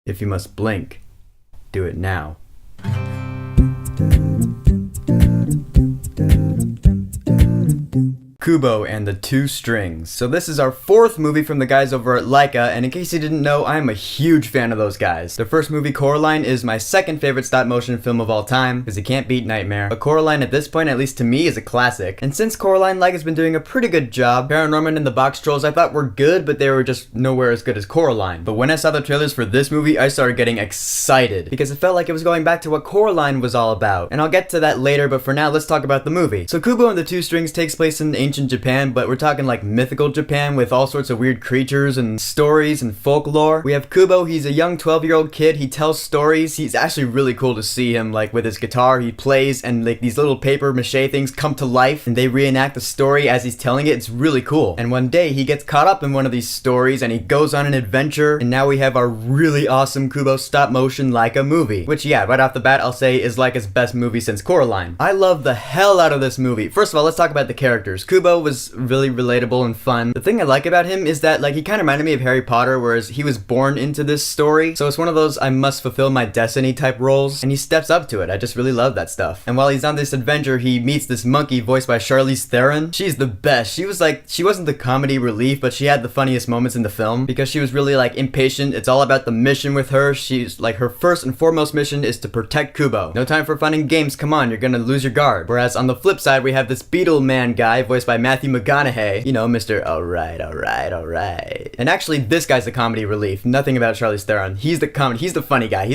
If you must blink, do it now. Kubo and the Two Strings. So this is our fourth movie from the guys over at Laika, and in case you didn't know, I am a huge fan of those guys. Their first movie, Coraline, is my second favorite stop motion film of all time, because you can't beat Nightmare. But Coraline at this point, at least to me, is a classic. And since Coraline, Laika's been doing a pretty good job. Paranorman and the Box Trolls I thought were good, but they were just nowhere as good as Coraline. But when I saw the trailers for this movie, I started getting excited, because it felt like it was going back to what Coraline was all about. And I'll get to that later, but for now, let's talk about the movie. So Kubo and the Two Strings takes place in ancient Japan, but we're talking like mythical Japan with all sorts of weird creatures and stories and folklore. We have Kubo, he's a young 12-year-old kid, he tells stories. He's actually really cool to see him, like with his guitar he plays and like these little paper mache things come to life and they reenact the story as he's telling it. It's really cool. And one day he gets caught up in one of these stories and he goes on an adventure, and now we have our really awesome Kubo stop motion Laika movie, which yeah, right off the bat I'll say is Laika's best movie since Coraline. I love the hell out of this movie. First of all, let's talk about the characters. Kubo was really relatable and fun. The thing I like about him is that like he kind of reminded me of Harry Potter, whereas he was born into this story, so it's one of those I must fulfill my destiny type roles, and he steps up to it. I just really love that stuff. And while he's on this adventure, he meets this monkey voiced by Charlize Theron. She's the best. She wasn't the comedy relief, but she had the funniest moments in the film because she was really like impatient. It's all about the mission with her. She's like, her first and foremost mission is to protect Kubo. No time for fun and games, come on, you're gonna lose your guard. Whereas on the flip side, we have this beetle man guy voiced by Matthew McConaughey, you know, Mr. Alright. And actually, this guy's the comedy relief. Nothing about Charlize Theron. He's the funny guy.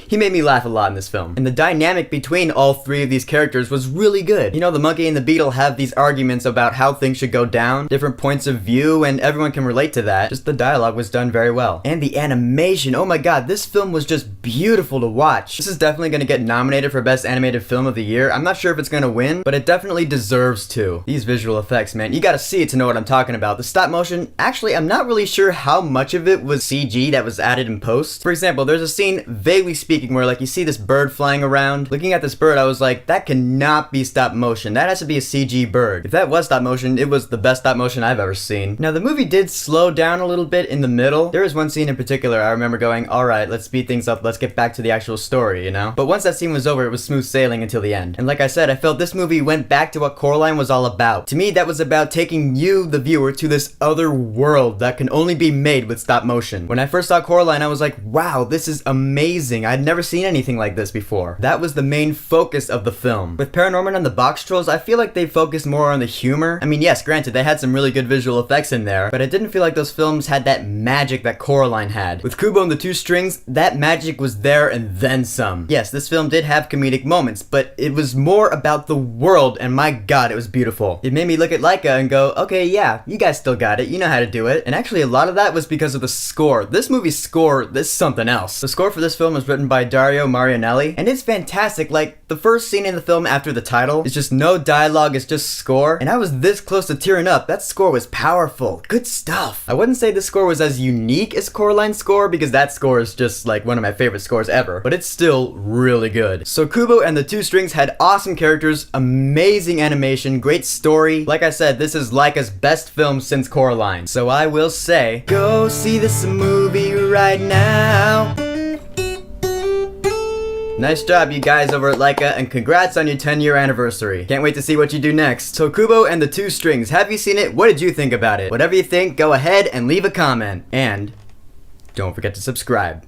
He made me laugh a lot in this film. And the dynamic between all three of these characters was really good. You know, the monkey and the beetle have these arguments about how things should go down, different points of view, and everyone can relate to that. Just the dialogue was done very well. And the animation, oh my god, this film was just beautiful to watch. This is definitely gonna get nominated for Best Animated Film of the Year. I'm not sure if it's gonna win, but it definitely deserves to. These visual effects, man, you gotta see it to know what I'm talking about. The stop motion, actually, I'm not really sure how much of it was CG that was added in post. For example, there's a scene, vaguely speaking, where like you see this bird flying around. Looking at this bird, I was like, that cannot be stop motion. That has to be a CG bird. If that was stop motion, it was the best stop motion I've ever seen. Now the movie did slow down a little bit in the middle. There was one scene in particular I remember going, alright, let's speed things up, let's get back to the actual story, you know? But once that scene was over, it was smooth sailing until the end. And like I said, I felt this movie went back to what Coraline was all about. To me, that was about taking you, the viewer, to this other world that can only be made with stop motion. When I first saw Coraline, I was like, wow, this is amazing. I'd never seen anything like this before. That was the main focus of the film. With Paranorman and the Box Trolls, I feel like they focused more on the humor. I mean, yes, granted, they had some really good visual effects in there, but I didn't feel like those films had that magic that Coraline had. With Kubo and the Two Strings, that magic was there and then some. Yes, this film did have comedic moments, but it was more about the world, and my god, it was beautiful. It made me look at Laika and go, okay, yeah, you guys still got it, you know how to do it. And actually, a lot of that was because of the score. This movie's score, this is something else. The score for this film was written by Dario Marianelli, and it's fantastic. Like, the first scene in the film after the title is just no dialogue, it's just score, and I was this close to tearing up. That score was powerful. Good stuff. I wouldn't say this score was as unique as Coraline's score, because that score is just like one of my favorite scores ever, but it's still really good. So Kubo and the Two Strings had awesome characters, amazing animation, great story. Like I said, this is Laika's best film since Coraline. So I will say, go see this movie right now. Nice job, you guys over at Laika, and congrats on your 10-year anniversary. Can't wait to see what you do next. So Kubo and the Two Strings, have you seen it? What did you think about it? Whatever you think, go ahead and leave a comment. And don't forget to subscribe.